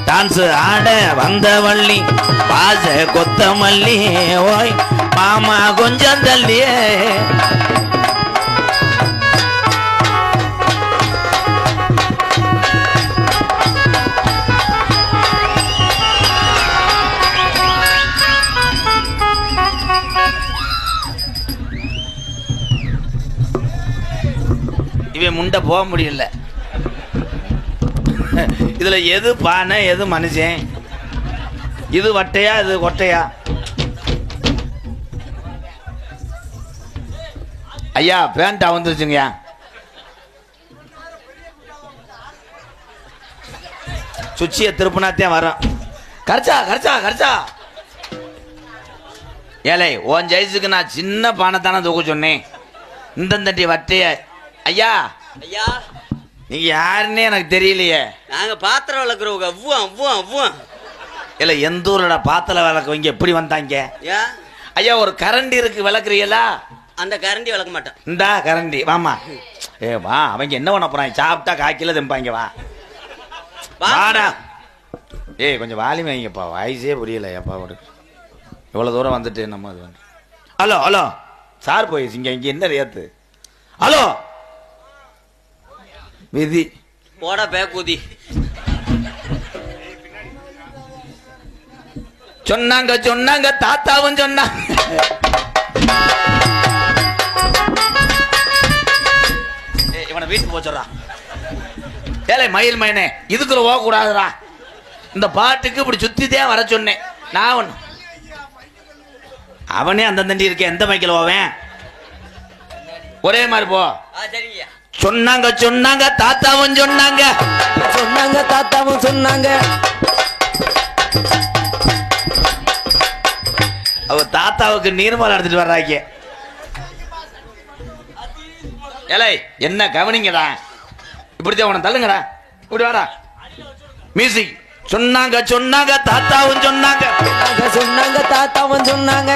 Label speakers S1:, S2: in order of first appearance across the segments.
S1: Dance ஆட வந்த வள்ளி பாச கொத்தமல்லி ஓய் மாமா கொஞ்சம் தள்ளியே இவன் முண்டை போக முடியல. இதுல எது பானை எது மனுஷன், இது வட்டையா இது கொட்டையா? ஐயா பேண்டா வந்துருச்சுங்கய்யா. சுச்சிய திருப்பினாத்தான் வரும். கரைச்சா கரைச்சா கரைச்சா ஏலே உன் ஜெயிச்சுக்கு நான் சின்ன பானை தானே தூக்க சொன்னேன். இந்த வட்டைய ஐயா
S2: ஐயா
S1: நீங்க யாருன்னே எனக்கு தெரியலையே.
S2: நாங்க பாத்திரம் விளக்குறவங்க.
S1: இல்ல எந்த ஊர்ல பாத்திரம் விளக்குவீங்க எப்படி வந்தாங்க?
S2: ஏன்
S1: ஐயா ஒரு கரண்டி இருக்கு விளக்குறீங்களா?
S2: அந்த கரண்டி விளக்க மாட்டேன்.
S1: இந்தா கரண்டி வாமா. ஏ வா, அவங்க என்ன பண்ண போறாங்க? சாப்பிட்டா காய்க்கில தெம்பாங்க. வா வாடா. ஏய் கொஞ்சம் வாலி வைங்கப்பா, வாய்ஸே புரியல. ஏப்பா இவ்வளவு தூரம் வந்துட்டு நம்ம அது வந்து ஹலோ ஹலோ சார் போயிடுச்சு. இங்க என்ன ரேத்து? ஹலோ விதி
S2: போட பேக்கூதி
S1: சொன்னாங்க சொன்னாங்க தாத்தாவும் சொன்னாங்க. இவனை வீட்டுக்கு போச்சுடா. ஏலே மயில் மயனே இதுக்குள்ள போக கூடாதுடா. இந்த பாட்டுக்கு இப்படி சுத்திதான் வர சொன்னேன் நான். அவனே அந்த தண்டி இருக்கேன். எந்த மைக்கில் போவேன்? ஒரே மாதிரி போ.
S2: சரிங்க.
S1: சொன்னாங்க சொன்னாங்க தாத்தாவும் சொன்னாங்க.
S3: சொன்னாங்க தாத்தாவும் சொன்னாங்க.
S1: அவ தாத்தாவுக்கு நீர்மாலை எடுத்துட்டு வர்றாங்க. ஏலே என்ன கவனிங்கடா. இப்படித்தான் உன தள்ளுங்கடா. இப்படி வாடா. மியூசிக். சொன்னாங்க சொன்னாங்க தாத்தாவும் சொன்னாங்க.
S3: சொன்னாங்க தாத்தாவும் சொன்னாங்க.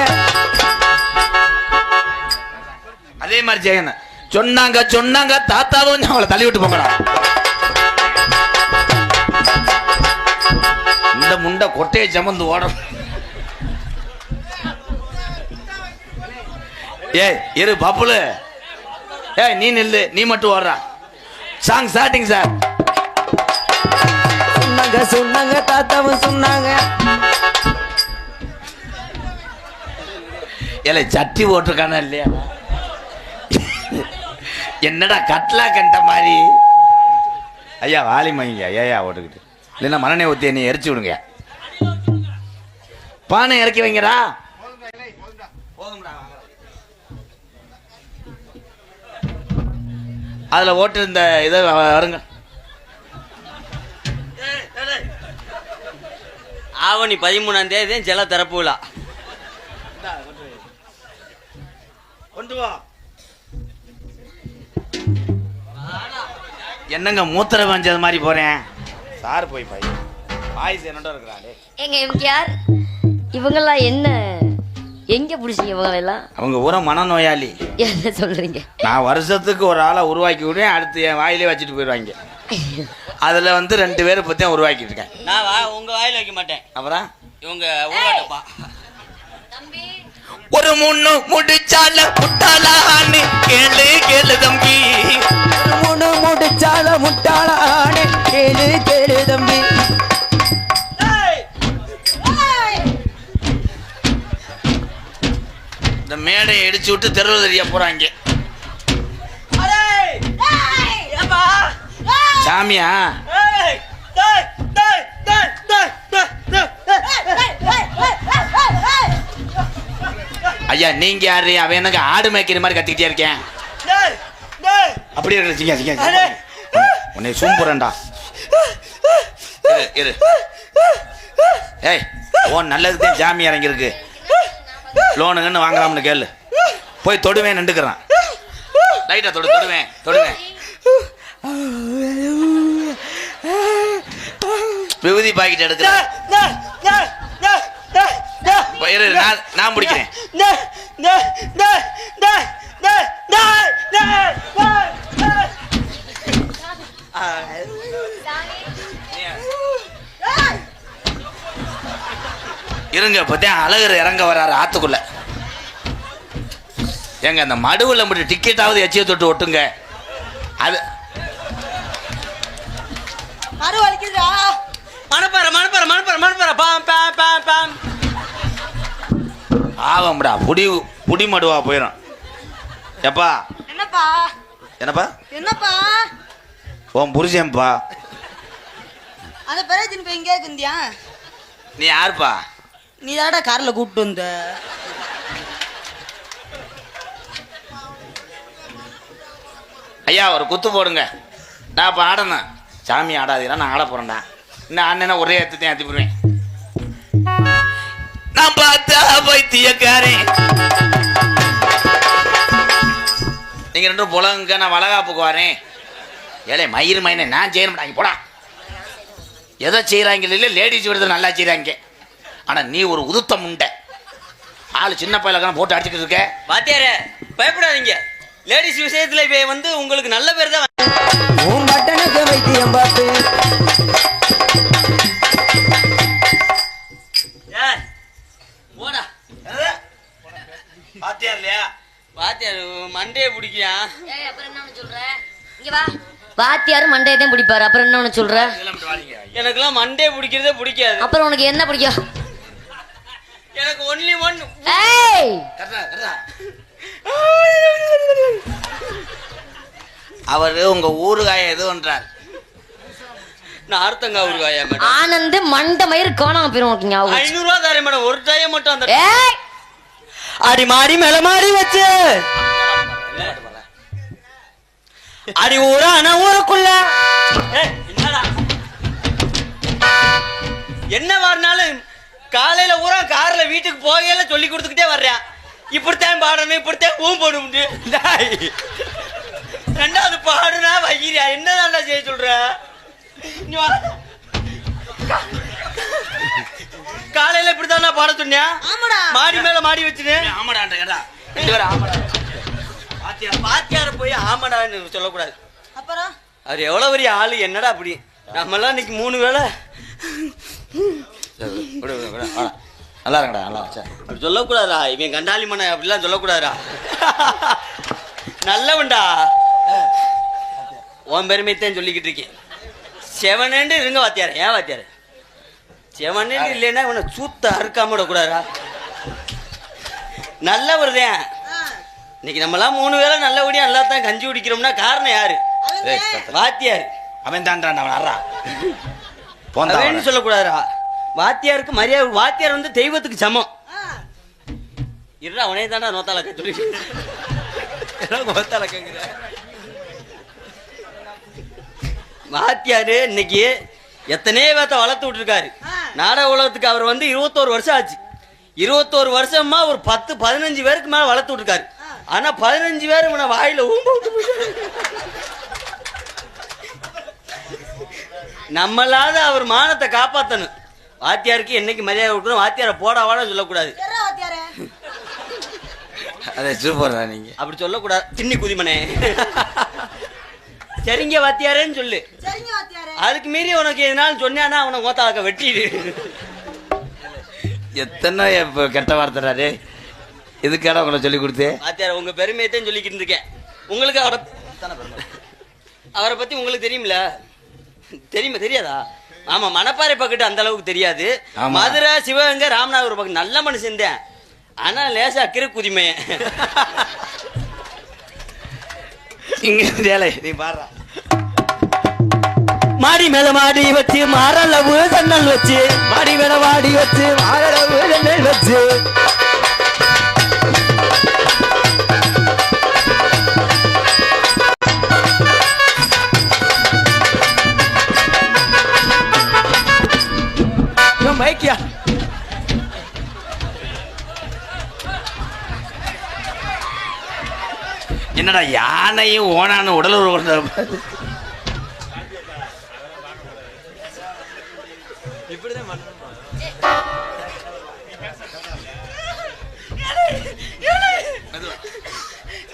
S1: அதே மாதிரி செய்யணும். சொன்னாங்க சொன்னாங்க தாத்தாவும் அவளை தள்ளி விட்டு போங்கடா. இந்த முண்டை கொட்டையை சமந்து ஓட. ஏய் இரு பப்புலு. ஏய் நீ நில்லு, நீ மட்டும் ஓடுறா. Song starting sir.
S3: சொன்னாங்க சொன்னாங்க தாத்தாவும் சொன்னாங்க.
S1: ஏலே சட்டி போட்டிருக்கானா இல்லையா? என்னடா கட்லா கண்ட மாதிரி. ஐயா வாலிமைங்க ஐயா ஓட்டுக்கிட்டு இல்லைன்னா மனநே ஊத்தி நீ எரிச்சு விடுங்க. பானை இறக்கி வைங்கடா. அதுல ஓட்டு இந்த இதை வருங்க.
S2: ஆவணி 13ஆம் தேதி ஜல திறப்பு விழா.
S1: கொண்டு வா. என்னங்க மூத்திர வஞ்சது மாதிரி போறேன். சார் போய் பாய் வாய்ஸ் என்னோட இருக்கிறாங்க.
S4: எங்க எம்ஜிஆர் இவங்கெல்லாம் என்ன எங்க பிடிச்சிங்க? இவங்களெல்லாம்
S1: அவங்க ஊர மனநோயாளி.
S4: என்ன சொல்றீங்க?
S1: நான் வருஷத்துக்கு ஒரு ஆளை உருவாக்கி விடுவேன். அடுத்து என் வாயிலே வச்சுட்டு போயிடுவாங்க. அதுல வந்து 2 பேரை பத்தியும் உருவாக்கிட்டு இருக்கேன்.
S2: நான் உங்க வாயில வைக்க மாட்டேன்.
S1: அப்புறம்
S2: இவங்க ஊராட்டப்பா.
S1: ஒரு முன்னு முடிச்சால முட்டாளான்னு கேளு கேளு தம்பி.
S3: முன்னு முடிச்சால முட்டாளான்னு கேளு கேளு தம்பி.
S1: இந்த மேடையை இடிச்சு விட்டு தெருவில் தெரிய போறாங்க. சாமியா ஐயா நீங்க யாரு? அவன் எனக்கு ஆடு மேய்க்கிற மாதிரி கத்திக்கிட்டே இருக்கேன். அப்படியே இருக்கு. உன்னை சூம்புறேன்டா. இரு ஏய் ஓன் நல்லதுதான் ஜாமி இறங்கிருக்கு. லோனுங்கன்னு வாங்கலாம்னு கேளு. போய் தொடுவேன் நின்றுக்கிறான். லைட்டா தொடுவேன். விபூதி பாக்கெட் எடுக்கிறேன். நான் முடிக்கிறேன். நீ இருங்க இப்பதான் அழகர் இறங்க வர்றாரு ஆத்துக்குள்ள. ஏங்க அந்த மடுவில் மட்டும் டிக்கெட்டாவது எச்சிய தொட்டு ஒட்டுங்க. அது
S5: மறு வலிக்குதுடா.
S2: மணப்பாறை மணப்பாறை மணப்பாறை மணப்பாறை பாம் பாம் பாம் பாம்.
S1: ஆகம்டா புடி மடுவா போயிடும். எப்பா
S5: என்னப்பா
S1: என்னப்பா
S5: என்னப்பா
S1: உன் புருஷன்பா.
S5: அந்த பெரிய போய் இங்கே இருந்தியா?
S1: நீ யாருப்பா?
S5: நீ தாடா கார்ல கூப்பிட்டு வந்த.
S1: ஐயா ஒரு குத்து போடுங்க. நான் இப்போ ஆடணும். சாமி ஆடாதீங்கன்னா நான் ஆட போறேன்டா. இன்னும் அண்ணனா ஒரே ஏற்றத்தையும் ஏற்றி போடுவேன். நான் பார்த்தா பைத்தியக்காரே. நீங்க ரெண்டும் புலங்க, நான் வளகாப்புக்கு வரேன். ஏழை மயிறு மைனை நான் செய்யணும்டாங்க போடா. எதை செய்கிறாங்க இல்லை லேடிஸ் விடுறது நல்லா செய்கிறாங்க. ஆனால் நீ ஒரு உதுத்தம் உண்டை ஆள் சின்ன பையலுக்கான போட்டு அடிச்சுட்டு இருக்க.
S2: வாத்தியாரே பயப்படாதீங்க. லேடிஸ் விஷயத்துல இப்போ வந்து உங்களுக்கு நல்ல பேர் தான்.
S3: உன் பட்டனுக்கு வைத்தியம் பார்த்து
S2: போடா
S1: வாத்தியார் இல்லையா?
S2: வாத்தியார் மண்டையை பிடிக்கியா?
S4: அப்புறம் என்ன சொல்ற? இங்க வா. வாத்தியாரு மண்டையை தான் பிடிப்பாரு. அப்புறம் என்ன ஒண்ணு சொல்ற?
S2: எனக்குலாம் மண்டையை பிடிக்கிறதே பிடிக்காது.
S4: அப்புறம் உனக்கு என்ன பிடிக்கும்?
S2: எனக்கு ஒன்லி ஒன்.
S4: ஏய்
S1: அவரு உங்க ஊறுகாய எதுன்றார்.
S2: நான் அர்த்தங்க ஊறுகாயா மேடம்?
S4: ஆனந்த் மண்டை மயிறு காணாம போயிரும் உனக்கு ஞாபகம்.
S2: 500 ரூபா தரேன் மேடம். ஒரு டைம் மட்டும் அந்த
S4: ஏய்
S2: அடி மாடி மேல மாடி வச்சு அடி ஊரா ஆனா ஊருக்குள்ள என்னடா என்ன வாரினாலும் காலையில ஊரா கார்ல வீட்டுக்கு போகையில சொல்லி கொடுத்துக்கிட்டே வர்றேன். இப்படித்தான் பாடணும், இப்படித்தான் ஊம் போடும். ரெண்டாவது பாடுனா வைகிறியா? என்னதான்டா செய்ய சொல்ற? காலையில இப்படித்தான் பாட சொன்னியா?
S5: ஆமாடா.
S2: மாடி மேல மாடி வச்சுன்னு
S1: ஆமாடா.
S2: பாத்தியார போய் ஆமாடான்னு சொல்லக்கூடாது.
S5: அப்புறம்
S2: அவர் எவ்வளவு பெரிய ஆளு என்னடா அப்படி. நம்மெல்லாம் இன்னைக்கு 3 வேளை
S1: நல்லா இருக்கடா நல்லா சரி.
S2: அப்படி சொல்லக்கூடாதா? இவன் கண்டாலி மன அப்படிலாம் சொல்லக்கூடாதா? நல்லவன்டா. உன் பெருமைத்தான் சொல்லிக்கிட்டு இருக்கேன். செவனேண்டு இருங்க வாத்தியார. ஏன் வாத்தியார செவனேண்டு இல்லைன்னா இவனை சூத்த அறுக்காம விடக்கூடாதா? நல்லவர் தான். இன்னைக்கு நம்மலாம் 3 வேளை நல்லபடியா நல்லா தான் கஞ்சி குடிக்கிறோம்னா காரணம் யாரு? வாத்தியார்.
S1: அவன் தான்டா
S2: சொல்லக்கூடாதா? வாத்தியாருக்கு மரியாதை. வாத்தியார் வந்து தெய்வத்துக்கு சமம். இருடா அவனே தாண்டா நோத்தால சொல்லி நோத்தால கேக்குற. வாத்தியாரு இன்னைக்கு எத்தனையோ பேத்த வளர்த்து விட்டுருக்காரு. நாடக உலகத்துக்கு அவர் வந்து 21 வருஷம் ஆச்சு. 21 வருஷமா ஒரு 10-15 பேருக்கு மேல வளர்த்து விட்டுருக்காரு. ஆனா 15 பேர் இவனை வாயில ஊம்ப விட்டு நம்மளால அவர் மானத்தை காப்பாத்தணும். வாத்தியாருக்கு என்னைக்கு மரியாதை விட்டுரும். வாத்தியாரை போடா வாட சொல்லக்கூடாது.
S1: அதை சூப்பர் நீங்க
S2: அப்படி சொல்லக்கூடாது. திண்ணி குதிமனே சரிங்க வாத்தியாரேன்னு சொல்லு. அதுக்கு மீறி உனக்கு எதனாலும் சொன்னானா அவனை கோத்தாக்க வெட்டிடு.
S1: எத்தனை கெட்ட வார்த்தைறாரு. இதுக்கான உங்களை சொல்லி கொடுத்து
S2: வாத்தியார் உங்க பெருமையத்தையும் சொல்லிக்கிட்டு இருக்கேன். உங்களுக்கு அவரை பத்தி உங்களுக்கு தெரியுமில்ல? தெரியுமா? தெரியாதா? ஆமா மணப்பாறை பக்கத்து அந்த அளவுக்கு தெரியாது. மதுரை சிவகங்கை ராமநாதபுரம் பக்கம் நல்ல மனுஷன் தான். ஆனா லேசா அக்கிர குதிமை.
S1: நீ பாரு.
S2: மாடி மேல மாடி வச்சு மாரளவு சன்னல் வச்சு
S3: மாடி மேல வாடி வச்சு மாரளவு நெல் வச்சு மைக்கியா
S1: என்னடா யானையும் ஓனான உடல்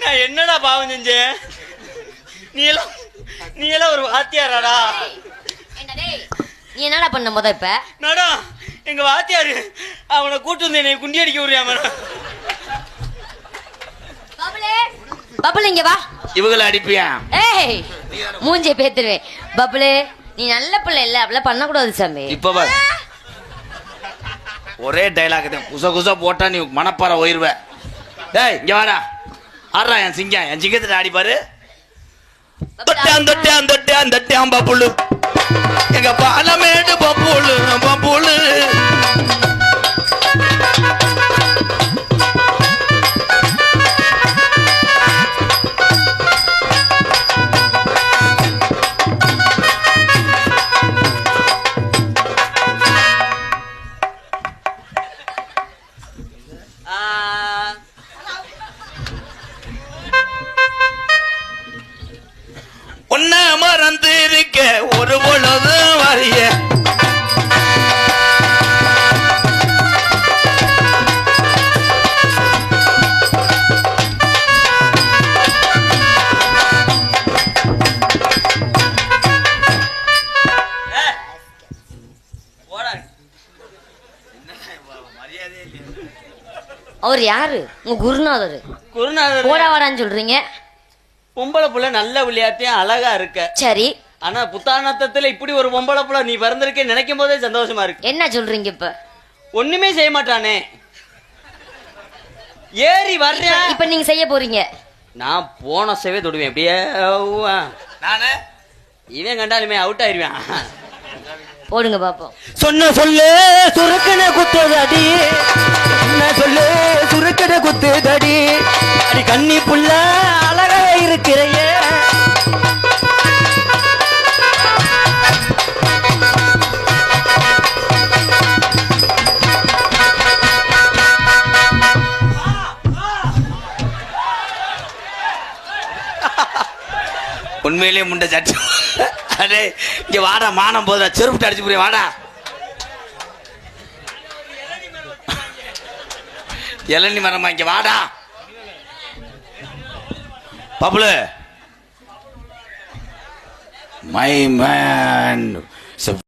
S2: நான் என்னடா பாவம் செஞ்சேன்? நீ எல்லாம் ஒரு வாத்தியாராடா?
S4: நீ என்னடா பண்ண முத இப்ப?
S2: மேடம் எங்க வாத்தியாரு அவனை கூட்டு வந்து என்னை குண்டி அடிக்க விடுறியா மேடம்?
S4: பபுளே, பபுள் இங்க வா.
S1: இவங்களை அடிப்பியா?
S4: ஏய், மூஞ்சிய பேத்துருவேன். பபுளே, நீ நல்ல பிள்ளை இல்ல, அப்படிலாம் பண்ணக்கூடாது சாமி.
S1: இப்ப பாரு. ஒரே டைலாக் தான். குச குச போட்டா நீ மனப்பாறை உயிர்வ. டேய் இங்க வாடா. ஆடுறா என் சிங்கம். என் சிங்கத்தை ஆடி பாரு. தொட்டான் தொட்டான் தொட்டான் தொட்டான் பப்புளு. எங்க பாலமேடு பப்புளு பப்புளு. உன்ன மறந்து இருக்க ஒரு பொழுது வரிய.
S4: அவர் யாரு? உங்க குருநாதர்.
S2: குருநாதர்
S4: போடா வாடான்னு சொல்றீங்க.
S2: பொம்பளை புள்ள நல்ல விளையாட்டையும் அழகா இருக்க.
S4: சரி,
S2: ஆனா புத்தானத்தத்துல இப்படி ஒரு பொம்பளை புள்ள நீ பிறந்திருக்கே நினைக்கும் போதே சந்தோஷமா இருக்கு.
S4: என்ன சொல்றீங்க இப்ப?
S2: ஒண்ணுமே செய்ய மாட்டானே, ஏறி வர்றேன்.
S4: இப்ப நீங்க செய்ய போறீங்க.
S2: நான் போன சேவே தொடுவேன் அப்படியே.
S1: நானு
S2: இவன் கண்டாலுமே அவுட் ஆயிருவேன்.
S4: போடுங்க பாப்போம்.
S3: சொன்ன சொல்லு சுருக்கன குத்துதடி, சொன்ன சொல்லு சுருக்கன குத்துதடி, அடி கண்ணி புள்ள அழகா இருக்கிறையே.
S1: உண்மையிலேயே முண்டை சட்டு. அடே இங்க வாடா, மானம் போதுடா, செருப்பு அடிச்சு புரிய வாடா. இளநி மரமா இங்க வாடா பப்புளு. My man